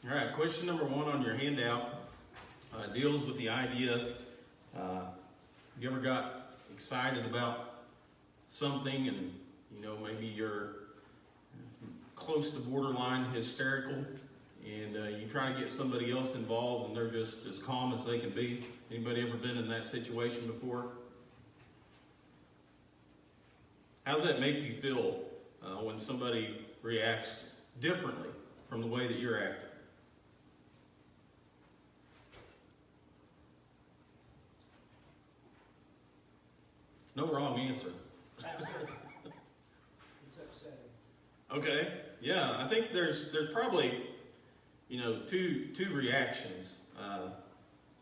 All right, question number 1 on your handout deals with the idea, you ever got excited about something and, maybe you're close to borderline hysterical and you try to get somebody else involved and they're just as calm as they can be. Anybody ever been in that situation before? How does that make you feel when somebody reacts differently from the way that you're acting? No wrong answer. It's upsetting. Okay, yeah, I think there's probably, two reactions.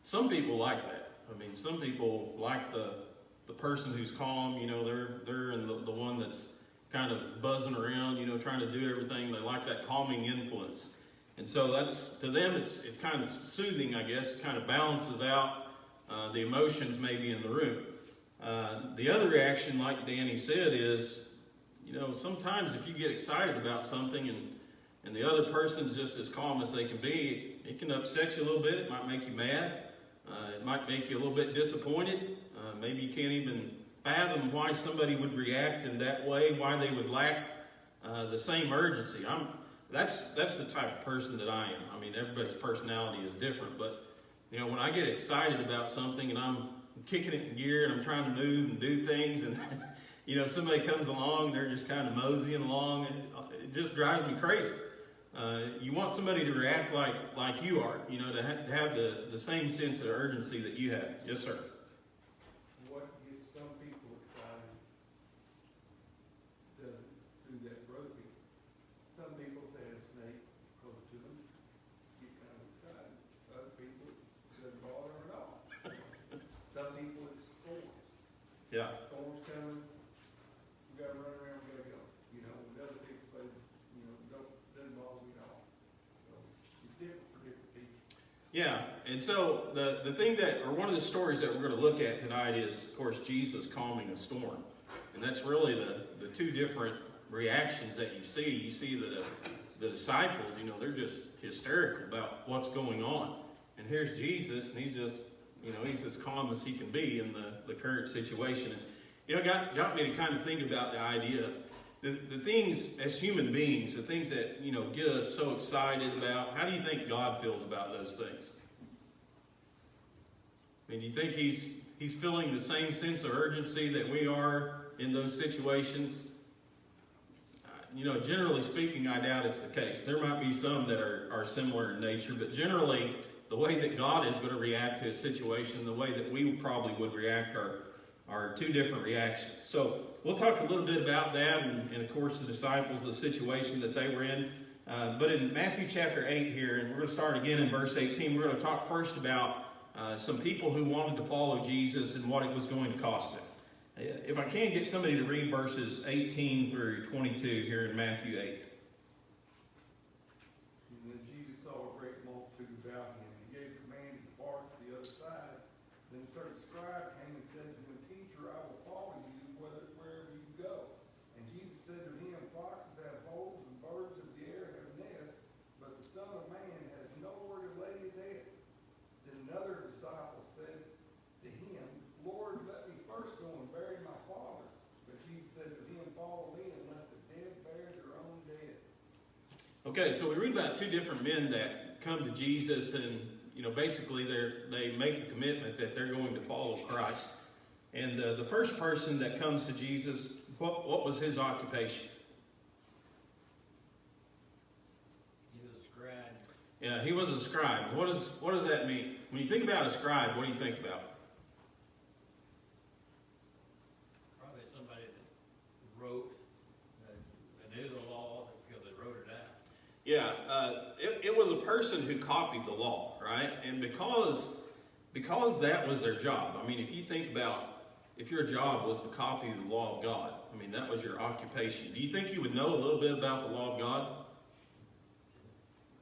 Some people like that. I mean, some people like the person who's calm, they're in the one that's kind of buzzing around, trying to do everything. They like that calming influence. And so that's, to them, it's kind of soothing, I guess. It kind of balances out the emotions maybe in the room. The other reaction, like Danny said, is, sometimes if you get excited about something and the other person's just as calm as they can be, it can upset you a little bit. It might make you mad. It might make you a little bit disappointed. Maybe you can't even fathom why somebody would react in that way, why they would lack the same urgency. That's the type of person that I am. I mean, everybody's personality is different, but when I get excited about something and I'm kicking it in gear and I'm trying to move and do things and somebody comes along, they're just kind of moseying along, and it just drives me crazy. You want somebody to react like you are, to have the same sense of urgency that you have. Yes, sir. What gets some people excited doesn't do that for other people. Some people, if they have a snake close to them, get kind of excited. Other people, it doesn't bother them at all. Some people, it's storms. Yeah. Storms coming, we gotta run around, we gotta go. With other people, they, doesn't bother me at all. So it's different for different people. Yeah, and so the thing one of the stories that we're going to look at tonight is, of course, Jesus calming a storm. And that's really the two different reactions that you see. You see that the disciples, they're just hysterical about what's going on. And here's Jesus, and he's just, he's as calm as he can be in the current situation. And, it got me to kind of think about the idea, the things as human beings, the things that, get us so excited about. How do you think God feels about those things? I mean, do you think he's feeling the same sense of urgency that we are in those situations? Generally speaking, I doubt it's the case. There might be some that are similar in nature, but generally, the way that God is going to react to a situation, the way that we probably would react are two different reactions. So we'll talk a little bit about that, and of course the disciples, the situation that they were in. But in Matthew chapter 8 here, and we're going to start again in verse 18, we're going to talk first about some people who wanted to follow Jesus and what it was going to cost them. If I can get somebody to read verses 18 through 22 here in Matthew 8. And then Jesus saw a great multitude about him. He gave command to depart to the other side. Then a certain scribe came and said to him, Teacher, I will follow you wherever you go. And Jesus said to him, Foxes have holes and birds of the air have nests, but the Son of Man has nowhere to lay his head. Then another disciple said to him, Lord, let me first go and bury my father. But Jesus said to him, Follow me and let the dead bury their own dead. Okay, so we read about two different men that come to Jesus, and basically they make the commitment that they're going to follow Christ. And the first person that comes to Jesus, what was his occupation? He was a scribe. Yeah, he was a scribe. What does that mean? When you think about a scribe, what do you think about? Probably somebody that wrote, that knew the law because they wrote it out. Yeah, it was a person who copied the law, right? And because that was their job. I mean, if you think about, if your job was to copy the law of God, I mean, that was your occupation. Do you think you would know a little bit about the law of God?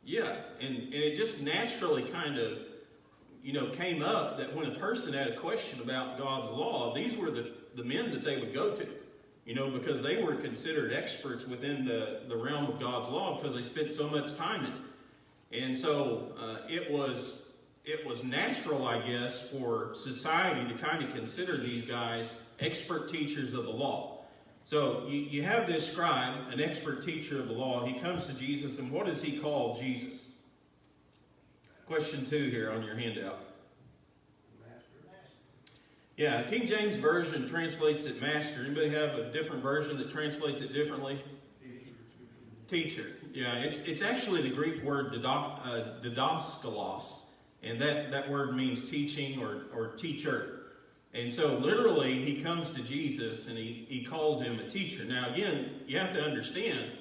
Yeah, and it just naturally kind of, came up that when a person had a question about God's law, these were the men that they would go to. Because they were considered experts within the realm of God's law because they spent so much time in it. And so it was natural, I guess, for society to kind of consider these guys expert teachers of the law. So you have this scribe, an expert teacher of the law. He comes to Jesus, and what does he call Jesus? Question 2 here on your handout. Yeah, King James Version translates it master. Anybody have a different version that translates it differently? Teacher. Yeah, it's actually the Greek word didaskalos, and that word means teaching or teacher. And so literally he comes to Jesus and he calls him a teacher. Now again, you have to understand,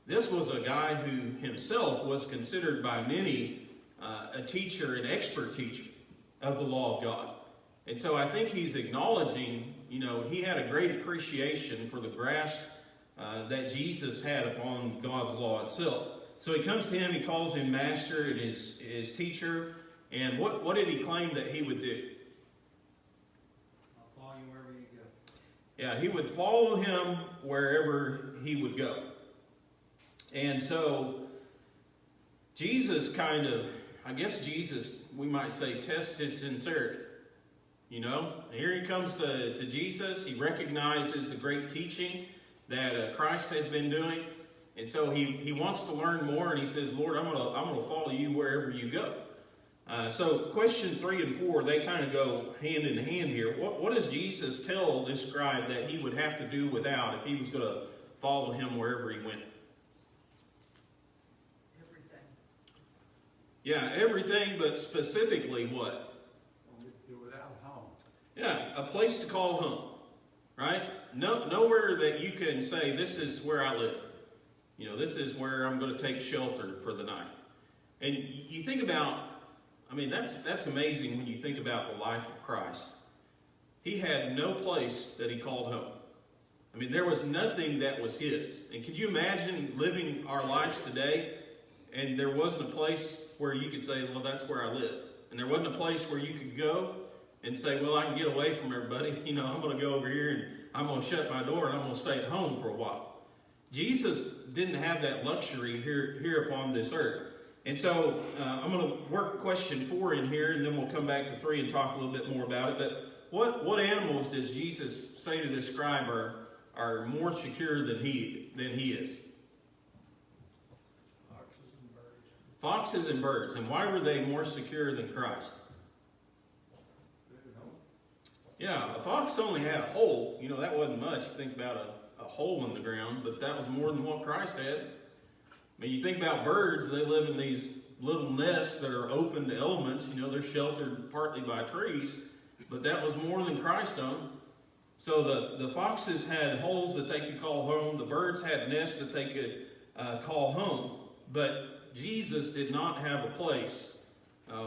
this was a guy who himself was considered by many a teacher, an expert teacher of the law of God. And so I think he's acknowledging, he had a great appreciation for the grasp that Jesus had upon God's law itself. So he comes to him, he calls him master and his teacher. And what did he claim that he would do? I'll follow you wherever you go. Yeah, he would follow him wherever he would go. And so Jesus Jesus, we might say, tests his sincerity. Here he comes to Jesus. He recognizes the great teaching that Christ has been doing. And so he wants to learn more, and he says, Lord, I'm gonna follow you wherever you go. So question 3 and 4, they kind of go hand in hand here. What does Jesus tell this scribe that he would have to do without if he was going to follow him wherever he went? Everything. Yeah, everything, but specifically what? Without home. Yeah, a place to call home, right? Nowhere that you can say, this is where I live. This is where I'm going to take shelter for the night. And you think about, that's amazing when you think about the life of Christ. He had no place that he called home. There was nothing that was his. And could you imagine living our lives today and there wasn't a place where you could say, well, that's where I live. And there wasn't a place where you could go and say, well, I can get away from everybody. I'm going to go over here and I'm going to shut my door and I'm going to stay at home for a while. Jesus didn't have that luxury here upon this earth. And so I'm going to work question 4 in here, and then we'll come back to 3 and talk a little bit more about it. But what animals does Jesus say to this scribe are more secure than he is? Foxes and birds. Foxes and birds. And why were they more secure than Christ? Yeah, a fox only had a hole. That wasn't much. You think about a hole in the ground, but that was more than what Christ had. You think about birds, they live in these little nests that are open to elements. They're sheltered partly by trees, but that was more than Christ owned. So the foxes had holes that they could call home. The birds had nests that they could call home. But Jesus did not have a place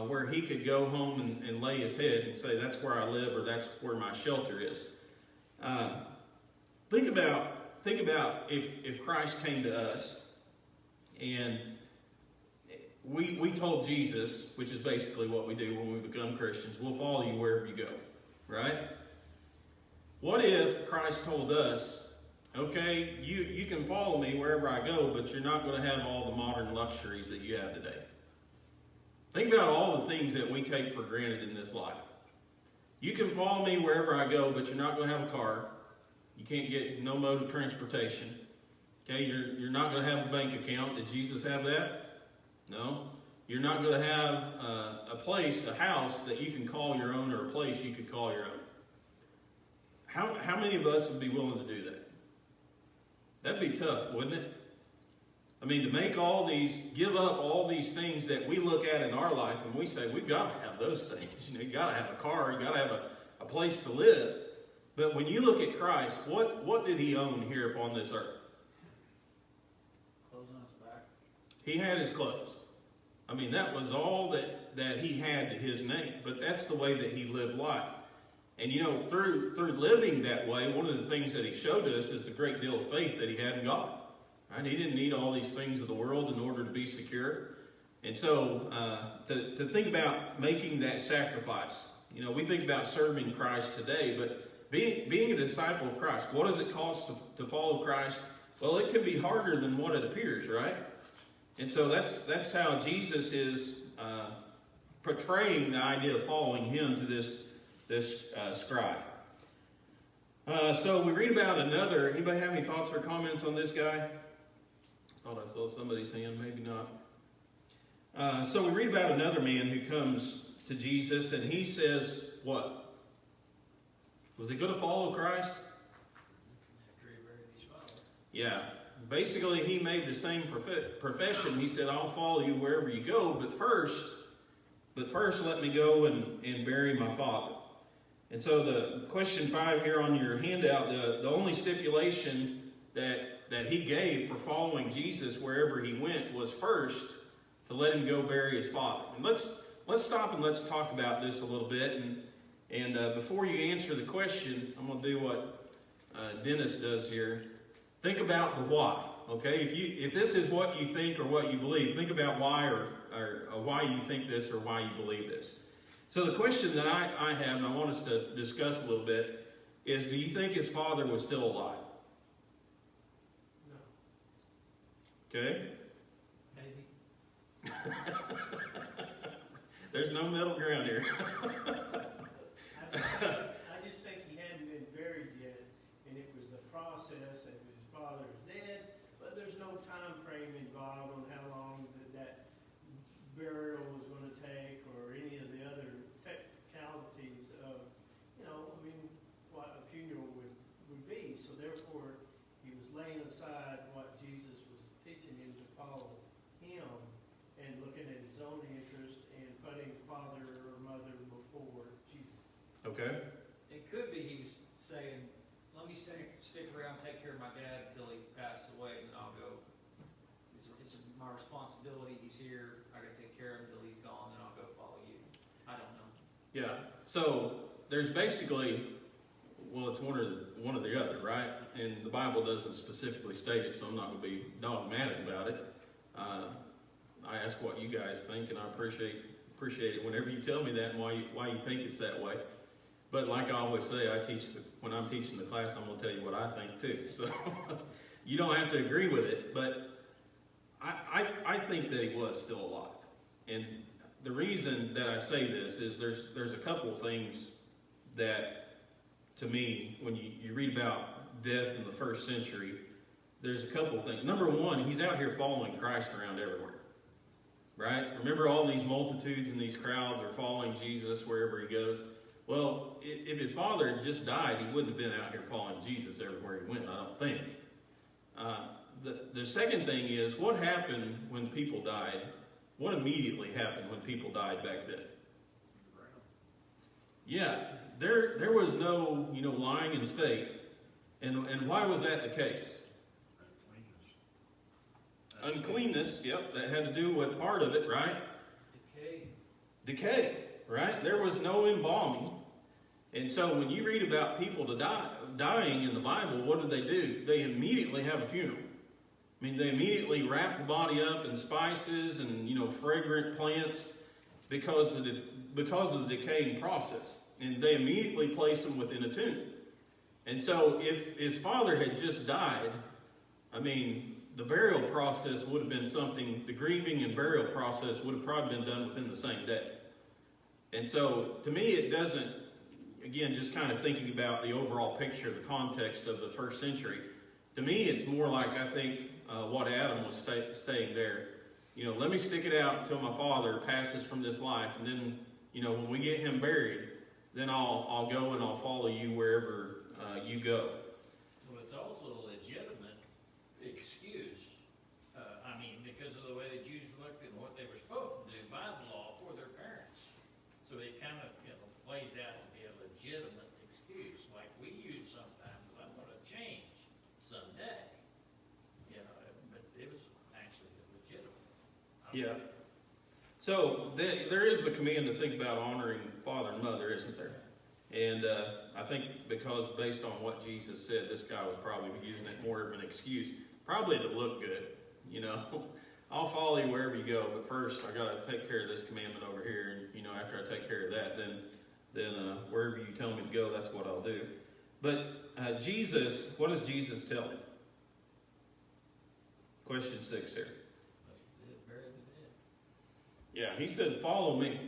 where he could go home and lay his head and say, that's where I live or that's where my shelter is. Think about if Christ came to us and we told Jesus, which is basically what we do when we become Christians, we'll follow you wherever you go, right? What if Christ told us, okay, you can follow me wherever I go, but you're not going to have all the modern luxuries that you have today? Think about all the things that we take for granted in this life. You can follow me wherever I go, but you're not going to have a car. You can't get no mode of transportation. Okay, you're not going to have a bank account. Did Jesus have that? No. You're not going to have a house that you can call your own, or a place you could call your own. How many of us would be willing to do that? That'd be tough, wouldn't it? To give up all these things that we look at in our life and we say, we've got to have those things. You got to have a car, you got to have a place to live. But when you look at Christ, what did he own here upon this earth? Clothes on his back. He had his clothes. That was all that he had to his name. But that's the way that he lived life. And through living that way, one of the things that he showed us is the great deal of faith that he had in God. Right? He didn't need all these things of the world in order to be secure. And so to think about making that sacrifice, we think about serving Christ today, but being a disciple of Christ, what does it cost to follow Christ? Well, it can be harder than what it appears, right? And so that's how Jesus is portraying the idea of following him to this scribe. So we read about another. Anybody have any thoughts or comments on this guy? Thought I saw somebody's hand, maybe not. So we read about another man who comes to Jesus, and he says, what? Was he going to follow Christ? After he buried his father. Yeah. Basically, he made the same profession. He said, I'll follow you wherever you go, but first let me go and bury my father. And so the question 5 here on your handout, the only stipulation that he gave for following Jesus wherever he went was first to let him go bury his father. And let's stop and let's talk about this a little bit. And before you answer the question, I'm going to do what Dennis does here. Think about the why. Okay, if this is what you think or what you believe, think about why or why you think this or why you believe this. So the question that I have, and I want us to discuss a little bit, is do you think his father was still alive? No. Okay? Maybe. There's no middle ground here. I just think he hadn't been buried yet, and it was the process that his father's dead, but there's no time frame involved on how long that burial was going to take or any of the other technicalities of, what a funeral would be. So therefore, he was laying aside what Jesus was teaching him to follow him and looking at his own interest and putting father or mother before Jesus. Okay? It could be he was saying, let me stick around, take care of my dad until he passes away, and then I'll go. It's my responsibility. He's here. I got to take care of him until he's gone, then I'll go follow you. I don't know. Yeah. So there's basically, well, it's one or the other, right? And the Bible doesn't specifically state it, so I'm not going to be dogmatic about it. I ask what you guys think, and I appreciate it whenever you tell me that and why you think it's that way. But like I always say, when I'm teaching the class, I'm going to tell you what I think too. So you don't have to agree with it, but I think that he was still alive. And the reason that I say this is there's a couple of things that, to me, when you read about death in the first century, there's a couple of things. Number one, he's out here following Christ around everywhere. Right? Remember, all these multitudes and these crowds are following Jesus wherever he goes. Well, if his father had just died, he wouldn't have been out here following Jesus everywhere he went, I don't think. The second thing is, what happened when people died? What immediately happened when people died back then? Yeah, there was no, lying in state. And why was that the case? Uncleanness, yep, that had to do with part of it, right? Decay, right? There was no embalming. And so when you read about people dying in the Bible, what do? They immediately have a funeral. I mean, they immediately wrap the body up in spices and, fragrant plants because of the decaying process. And they immediately place them within a tomb. And so if his father had just died, the burial process would have been something, the grieving and burial process would have probably been done within the same day. And so, to me, it doesn't, again, just kind of thinking about the overall picture, the context of the first century, to me, it's more like, I think, what Adam was staying there. Let me stick it out until my father passes from this life, and then, when we get him buried, then I'll go and I'll follow you wherever you go. Well, it's also a legitimate excuse. Because of the way the Jews looked and what they were supposed to do by the law for their parents. So it kind of, plays out to be a legitimate excuse, like we use sometimes. I'm going to change someday. But it was actually legitimate. Yeah. So there is the command to think about honoring father and mother, isn't there? And I think because based on what Jesus said, this guy was probably using it more of an excuse, probably to look good. I'll follow you wherever you go, but first I got to take care of this commandment over here, and after I take care of that, then wherever you tell me to go, that's what I'll do. But Jesus, what does Jesus tell him? Question 6 here. Yeah, he said, follow me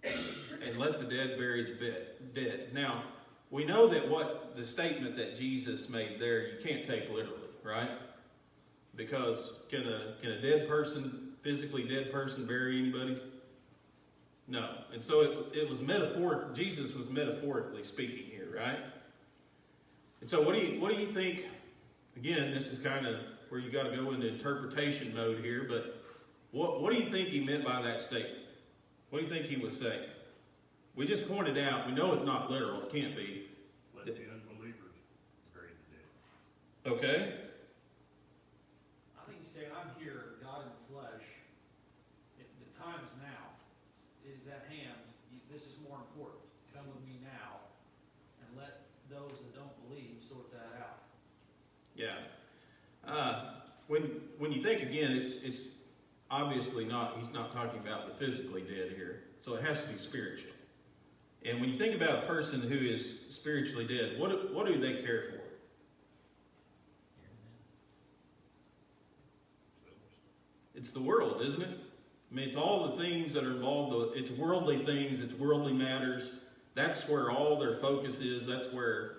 and let the dead bury the dead. Now, we know that what the statement that Jesus made there, you can't take literally, right? Because can a dead person, physically dead person, bury anybody? No. And so it was metaphoric. Jesus was metaphorically speaking here, right? And so what do you think? Again, this is kind of where you got to go into interpretation mode here, but what do you think he meant by that statement? What do you think he was saying? We just pointed out, we know it's not literal, it can't be. Let the unbelievers bury the dead. Okay? I think he's saying, I'm here, God in the flesh. The time's now. It is at hand. This is more important. Come with me now and let those that don't believe sort that out. Yeah. When you think again, it's obviously not, he's not talking about the physically dead here. So it has to be spiritual. And when you think about a person who is spiritually dead, what do they care for? It's the world, isn't it? I mean, it's all the things that are involved. It's worldly things. It's worldly matters. That's where all their focus is. That's where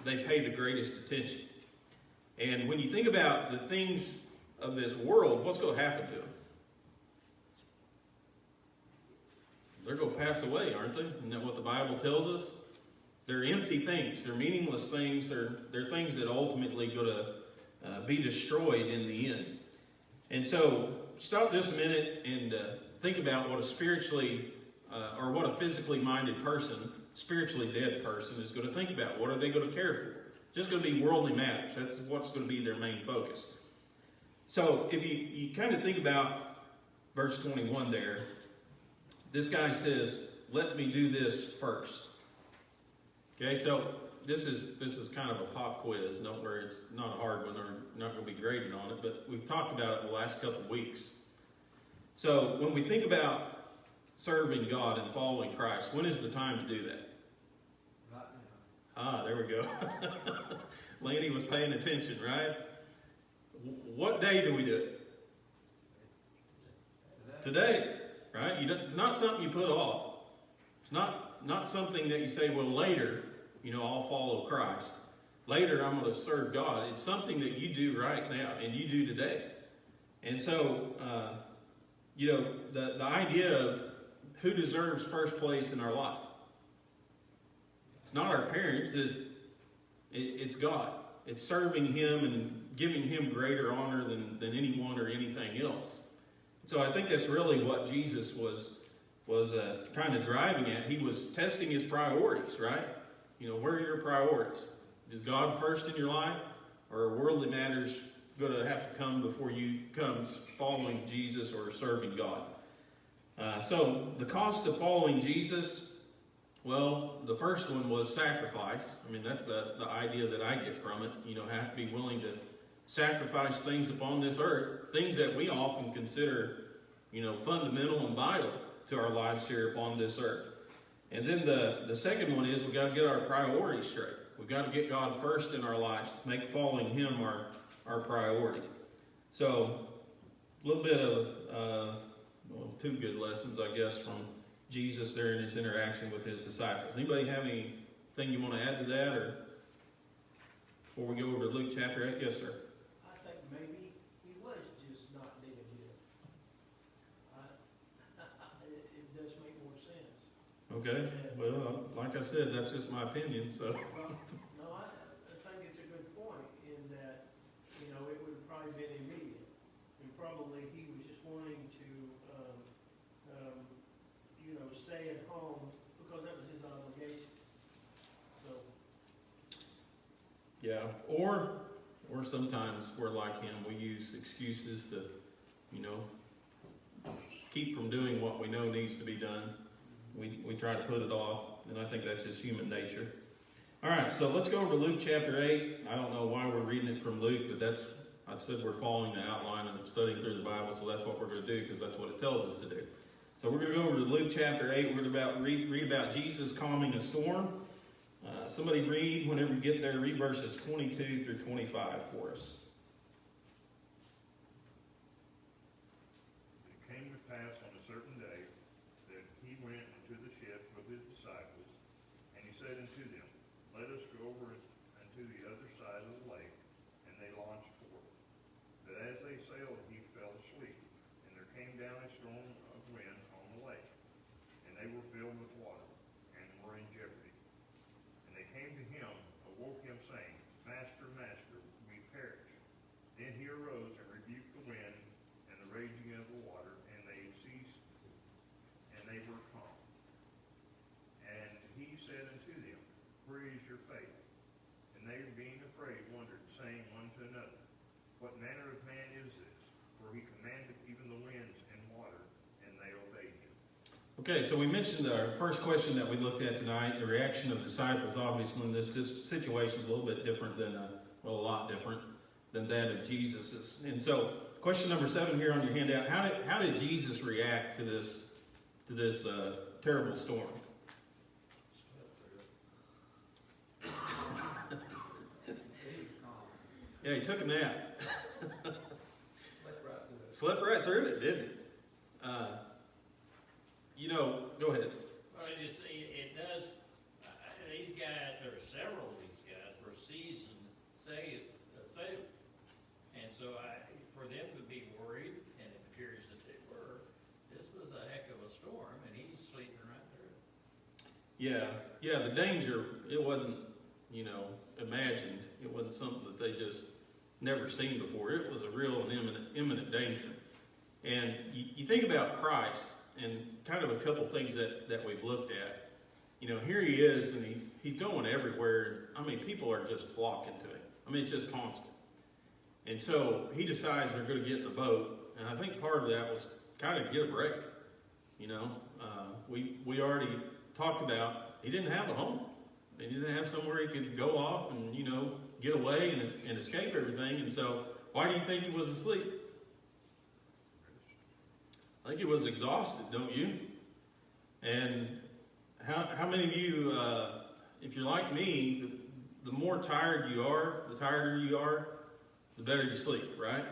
they pay the greatest attention. And when you think about the things of this world, what's going to happen to them? They're going to pass away, aren't they? Isn't that what the Bible tells us? They're empty things. They're meaningless things. They're things that ultimately going to be destroyed in the end. And so, stop just a minute and think about what a spiritually or what a physically minded person, spiritually dead person, is going to think about. What are they going to care for? Just going to be worldly matters. That's what's going to be their main focus. So, if you kind of think about verse 21 there, this guy says, let me do this first. Okay, so this is kind of a pop quiz, not where it's not a hard one or not going to be graded on it, but we've talked about it the last couple of weeks. So when we think about serving God and following Christ, when is the time to do that? Right now. There we go. Lanny was paying attention, right? What day do we do it? Today, right? It's not something you put off. It's not something that you say, well, later, I'll follow Christ. Later, I'm going to serve God. It's something that you do right now and you do today. And so, the idea of who deserves first place in our life. It's not our parents, it's God. It's serving Him and giving Him greater honor than anyone or anything else. So I think that's really what Jesus was kind of driving at. He was testing His priorities, right? Where are your priorities? Is God first in your life, or are worldly matters going to have to come before you comes following Jesus or serving God? So the cost of following Jesus, well, the first one was sacrifice. I mean, that's the idea that I get from it. Have to be willing to sacrifice things upon this earth, things that we often consider, fundamental and vital to our lives here upon this earth. And then the second one is we've got to get our priorities straight. We've got to get God first in our lives, make following Him our priority. So, a little bit of two good lessons, I guess, from Jesus there in His interaction with His disciples. Anybody have anything you want to add to that, or before we go over to Luke chapter 8? Yes, sir. I think maybe he was just not dead yet. It does make more sense. Okay. Well, like I said, that's just my opinion. So. Well, no, I think it's a good point in that, it would have probably been immediate. And probably he was just wanting to, stay at home because that was his obligation. So. Yeah. Or sometimes we're like him. We use excuses to, keep from doing what we know needs to be done. We try to put it off, and I think that's just human nature. All right, so let's go over to Luke chapter 8. I don't know why we're reading it from Luke, but I said we're following the outline of studying through the Bible, so that's what we're going to do because that's what it tells us to do. So we're going to go over to Luke chapter 8. We're going to read about Jesus calming a storm. Somebody read, whenever you get there, read verses 22 through 25 for us. It came to pass on a certain let us go over unto the other side of the lake. And they launched forth. But as they sailed, he fell asleep. And there came down a storm of wind on the lake. And they were filled with water, and were in jeopardy. And they came to him, awoke him, saying, Master, Master, we perish. Then he arose and rebuked the wind and the raging of the water, and they ceased, and they were calm. And he said unto them, Where is your faith? And they, being afraid, wondered, saying one to another, What manner of man is this? For he commandeth even the winds and water, and they obey him. Okay, so we mentioned our first question that we looked at tonight. The reaction of the disciples, obviously, in this situation is a little bit different than, a lot different than that of Jesus's. And so, question number 7 here on your handout: How did Jesus react to this terrible storm? Yeah, he took a nap. Slept right through it, didn't he? Go ahead. Well, it does, these guys, there are several of these guys were seasoned sailors. And so for them to be worried, and it appears that they were, this was a heck of a storm, and he's sleeping right through it. Yeah, the danger, it wasn't, imagined. It wasn't something that they just never seen before. It was a real and imminent danger. And you think about Christ, and kind of a couple things that we've looked at. Here he is, and he's going everywhere. I mean, people are just flocking to him. I mean, it's just constant. And so he decides they're going to get in the boat, and I think part of that was kind of get a break. We already talked about he didn't have a home. He didn't have somewhere he could go off and get away and escape everything. And so, why do you think he was asleep? I think he was exhausted, don't you? And how many of you, if you're like me, the more tired you are, the tireder you are, the better you sleep, right?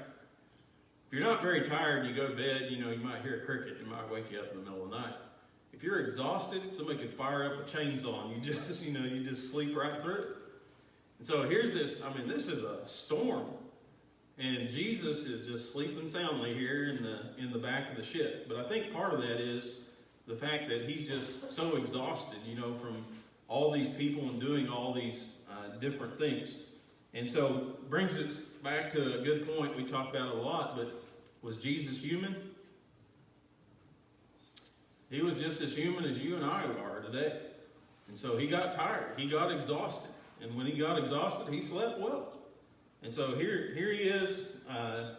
If you're not very tired and you go to bed, you might hear a cricket, it might wake you up in the middle of the night. If you're exhausted, somebody could fire up a chainsaw and you just sleep right through it. And so here's this, this is a storm. And Jesus is just sleeping soundly here in the back of the ship. But I think part of that is the fact that he's just so exhausted, from all these people and doing all these different things. And so brings us back to a good point we talked about it a lot, but was Jesus human? He was just as human as you and I are today. And so he got tired. He got exhausted. And when he got exhausted, he slept well. And so here he is,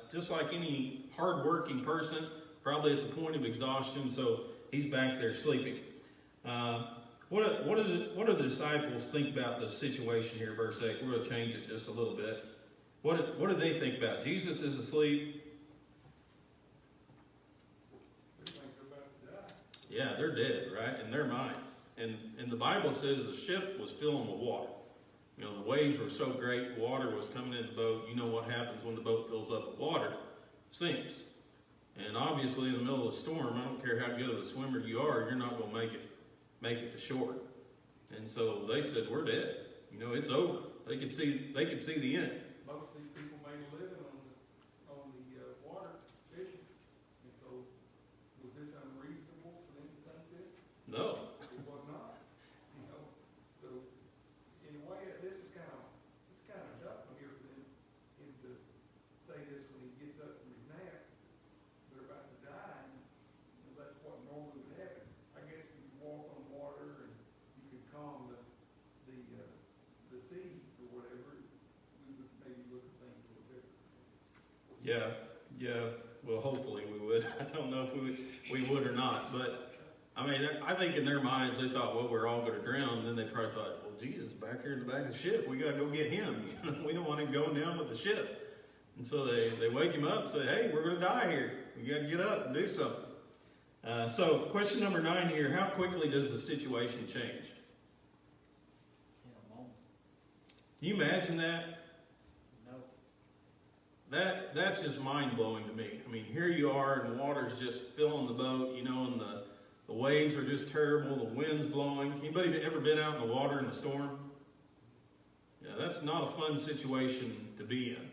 just like any hard-working person, probably at the point of exhaustion, so he's back there sleeping. What do the disciples think about the situation here, verse 8? We're going to change it just a little bit. What do they think about? Jesus is asleep. They think they're about to die. Yeah, they're dead, right, in their minds. And the Bible says the ship was filling with water. The waves were so great, water was coming in the boat. You know what happens when the boat fills up with water? It sinks. And obviously in the middle of a storm, I don't care how good of a swimmer you are, you're not going to make it to shore. And so they said, we're dead. It's over. They could see the end. Most of these people made a living on the water fishing. And so, was this unreasonable for them to think this? No. It was not. So in a way, this is kind of tough here for him to say this when he gets up from his nap. They're about to die, and that's what normally would happen. I guess if you walk on water and you could calm the sea or whatever, we would maybe look at things a little different. Yeah. Well, hopefully we would. I don't know if we would or not. But, I think in their minds they thought, well, we're all going to drown. And then they probably thought, well, Jesus is back here in the back of the ship. We got to go get him. We don't want him going down with the ship. And so they wake him up and say, hey, we're going to die here. We got to get up and do something. So question number 9 here, how quickly does the situation change? In a moment. Can you imagine that? No. That's just mind-blowing to me. Here you are, and the water's just filling the boat, and the waves are just terrible, the wind's blowing. Anybody ever been out in the water in a storm? that's not a fun situation to be in.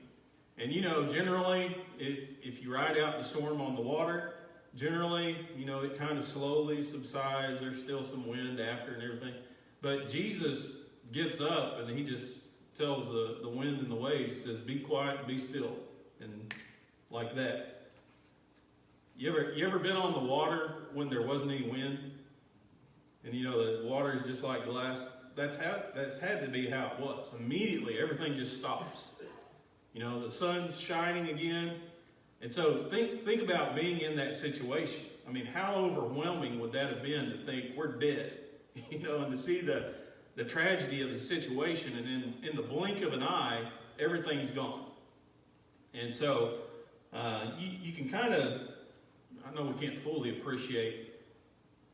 And generally, if you ride out in a storm on the water, generally, it kind of slowly subsides. There's still some wind after and everything. But Jesus gets up and he just tells the wind and the waves, says, be quiet, be still. And like that. You ever been on the water when there wasn't any wind? And the water is just like glass? That's had to be how it was. Immediately, everything just stops. The sun's shining again. And so think about being in that situation. I mean, how overwhelming would that have been to think we're dead? And to see the tragedy of the situation, and in the blink of an eye, everything's gone. And so you can kind of, I know we can't fully appreciate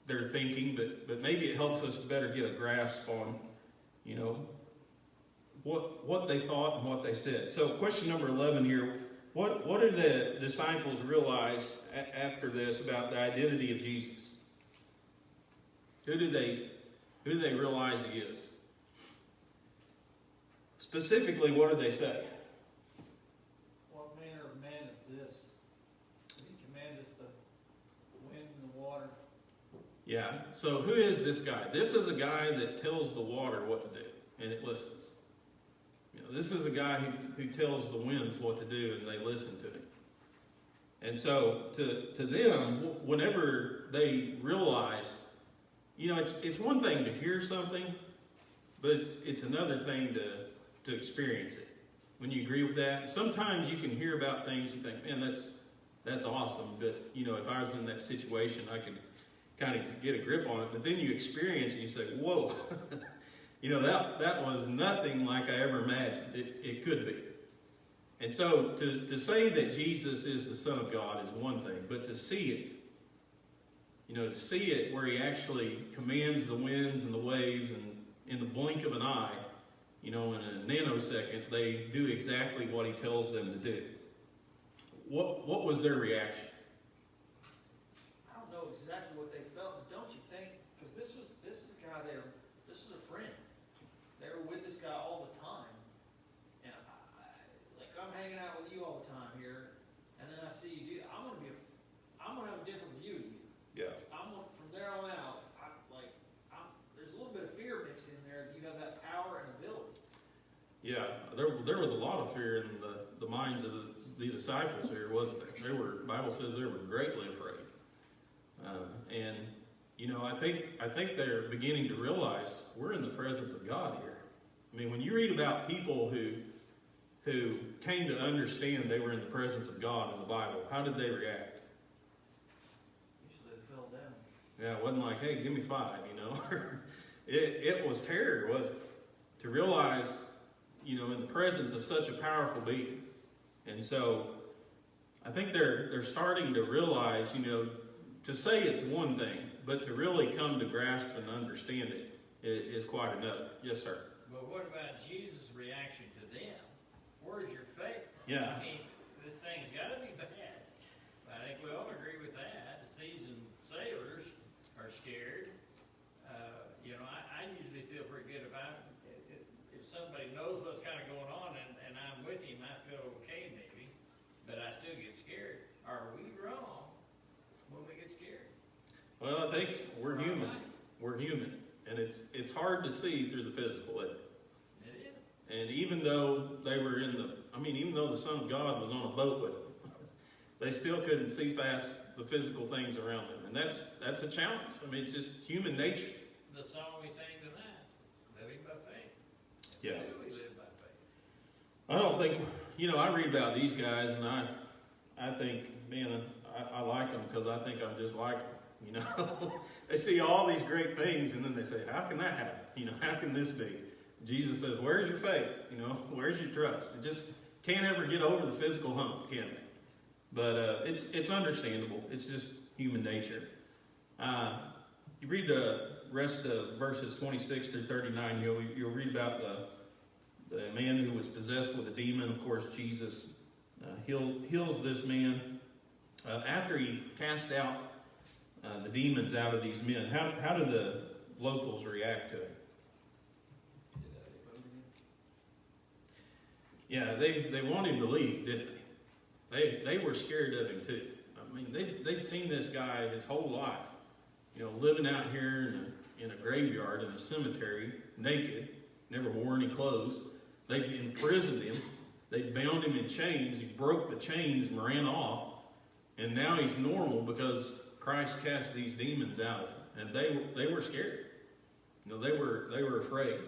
their thinking, but maybe it helps us to better get a grasp on, what they thought and what they said. So question number 11 here, what did the disciples realize after this about the identity of Jesus? Who do they realize he is? Specifically, what did they say? What manner of man is this? He commandeth the wind and the water. Yeah, so who is this guy? This is a guy that tells the water what to do, and it listens. This is a guy who tells the winds what to do, and they listen to him. And so to them, whenever they realize, it's one thing to hear something, but it's another thing to experience it. When you agree with that, sometimes you can hear about things you think, man, that's awesome. But if I was in that situation, I could kind of get a grip on it. But then you experience it, and you say, whoa, that was nothing like I ever imagined it could be. And so to say that Jesus is the Son of God is one thing, but to see it, to see it where he actually commands the winds and the waves, and in the blink of an eye, in a nanosecond, they do exactly what he tells them to do. What was their reaction? I don't know exactly what they felt, but don't you think? Because this is a guy this is a friend. They were with this guy all the time, and I'm hanging out with you all the time here, and then I see you. I'm gonna have a different view of you. Yeah. From there on out. There's a little bit of fear mixed in there. You have that power and ability. Yeah, there was a lot of fear in the minds of the disciples here, wasn't there? The Bible says they were greatly afraid. And I think they're beginning to realize we're in the presence of God here. I mean, when you read about people who came to understand they were in the presence of God in the Bible, how did they react? Usually they fell down. Yeah, it wasn't like, hey, give me 5, It was terror, wasn't it? To realize, in the presence of such a powerful being. And so I think they're starting to realize, to say it's one thing, but to really come to grasp and understand it is quite another. Yes, sir. But what about Jesus' reaction to them? Where's your faith? Yeah. I mean, this thing's got to be bad. I think we all agree with that. The seasoned sailors are scared. I usually feel pretty good if somebody knows what's kind of going on and I'm with him, I feel okay maybe, but I still get scared. Are we wrong when we get scared? Well, I think we're human. We're human. And it's hard to see through the physical, isn't it? It is. And even though even though the Son of God was on a boat with them, they still couldn't see past the physical things around them. And that's a challenge. I mean, it's just human nature. The song we sang tonight, living by faith. Yeah. Do we live by faith? I don't think, I read about these guys and I think, man, I like them because I think I'm just like them, They see all these great things and then they say, how can that happen? How can this be? Jesus says, where's your faith? Where's your trust? It just can't ever get over the physical hump, can they? But it's understandable. It's just human nature. You read the rest of verses 26 through 39, you'll read about the man who was possessed with a demon. Of course, Jesus heals this man. After he cast out the demons out of these men, how do the locals react to it? Yeah, they want him to leave, didn't they? They were scared of him too. I mean, they'd seen this guy his whole life, living out here in a graveyard, in a cemetery, naked, never wore any clothes. They'd imprisoned him. They bound him in chains. He broke the chains and ran off. And now he's normal because Christ cast these demons out of him. And they were scared. They were afraid.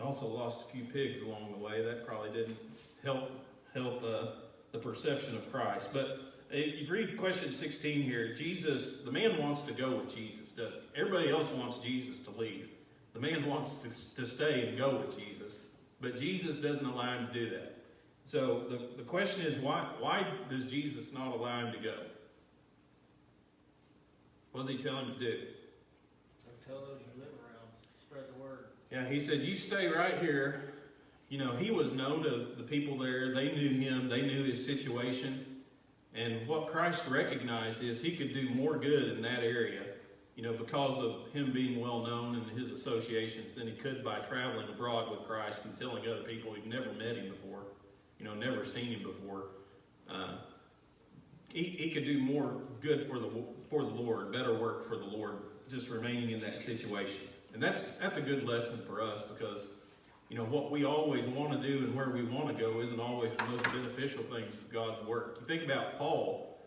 Also lost a few pigs along the way. That probably didn't help the perception of Christ. But if you read question 16 here, the man wants to go with Jesus, doesn't he? Everybody else wants Jesus to leave. The man wants to stay and go with Jesus. But Jesus doesn't allow him to do that. So the question is, why does Jesus not allow him to go? What does he tell him to do? Tell those you live around, spread the word. Yeah, he said, you stay right here. He was known to the people there. They knew him. They knew his situation. And what Christ recognized is he could do more good in that area, because of him being well known and his associations than he could by traveling abroad with Christ and telling other people who've never met him before, never seen him before. He could do more good for the Lord, better work for the Lord, just remaining in that situation. And that's a good lesson for us because, what we always want to do and where we want to go isn't always the most beneficial things of God's work. You think about Paul.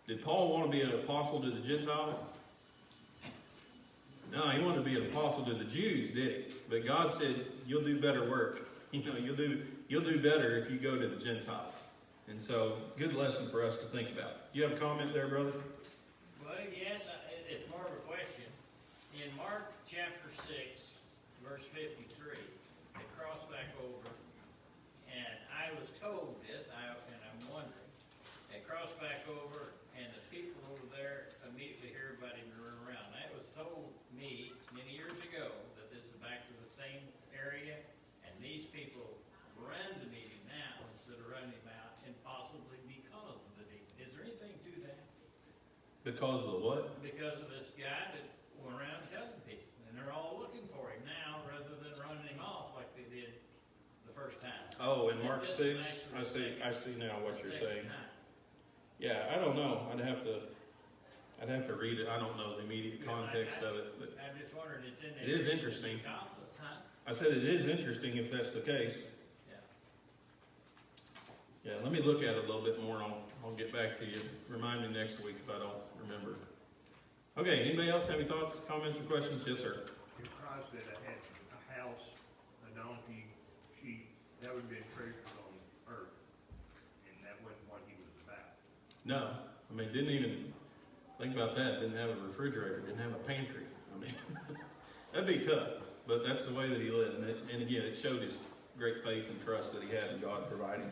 Did Paul want to be an apostle to the Gentiles? No, he wanted to be an apostle to the Jews, did he? But God said, you'll do better work. You'll do better if you go to the Gentiles. And so, good lesson for us to think about. You have a comment there, brother? Well, yes, it's more of a question. In Mark chapter 6, verse 53, they cross back over, and I was told this, and I'm wondering, they cross back over, and the people over there immediately hear about him and run around. That was told me many years ago that this is back to the same area, and these people run to meet him now instead of running him out, and possibly because of the demon. Is there anything to that? Because of the what? Because of this guy that went around telling people, and they're all looking for him now rather than running him off like they did the first time. Oh, in Mark This 6? is actually I see now what the you're second saying. time. Yeah, I don't know. I'd have to read it. I don't know the immediate context of it. But I'm just wondering, it's in there. it is interesting. Accomplice, huh? I said it is interesting if that's the case. Yeah. Yeah, let me look at it a little bit more and I'll get back to you. Remind me next week if I don't remember. Okay, anybody else have any thoughts, comments, or questions? Yes, sir. If Christ said I had a house, a donkey, sheep, that would be a treasure on earth. And that wasn't what he was about. No, I mean, didn't even think about that. Didn't have a refrigerator. Didn't have a pantry. I mean, that'd be tough. But that's the way that he lived. And again, it showed his great faith and trust that he had in God providing